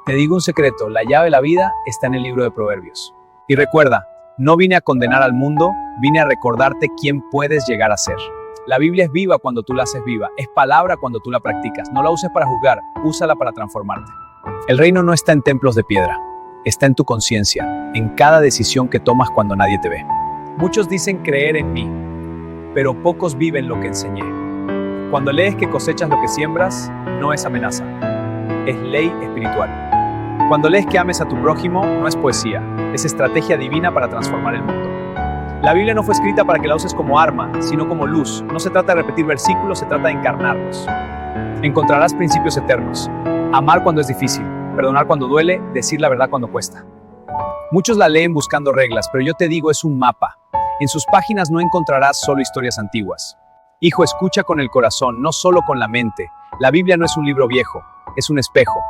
Te digo un secreto, la llave de la vida está en el libro de Proverbios. Y recuerda, no vine a condenar al mundo, vine a recordarte quién puedes llegar a ser. La Biblia es viva cuando tú la haces viva, es palabra cuando tú la practicas. No la uses para juzgar, úsala para transformarte. El reino no está en templos de piedra, está en tu conciencia, en cada decisión que tomas cuando nadie te ve. Muchos dicen creer en mí, pero pocos viven lo que enseñé. Cuando lees que cosechas lo que siembras, no es amenaza, es ley espiritual. Cuando lees que ames a tu prójimo, no es poesía, es estrategia divina para transformar el mundo. La Biblia no fue escrita para que la uses como arma, sino como luz. No se trata de repetir versículos, se trata de encarnarlos. Encontrarás principios eternos. Amar cuando es difícil, perdonar cuando duele, decir la verdad cuando cuesta. Muchos la leen buscando reglas, pero yo te digo, es un mapa. En sus páginas no encontrarás solo historias antiguas. Hijo, escucha con el corazón, no solo con la mente. La Biblia no es un libro viejo, es un espejo.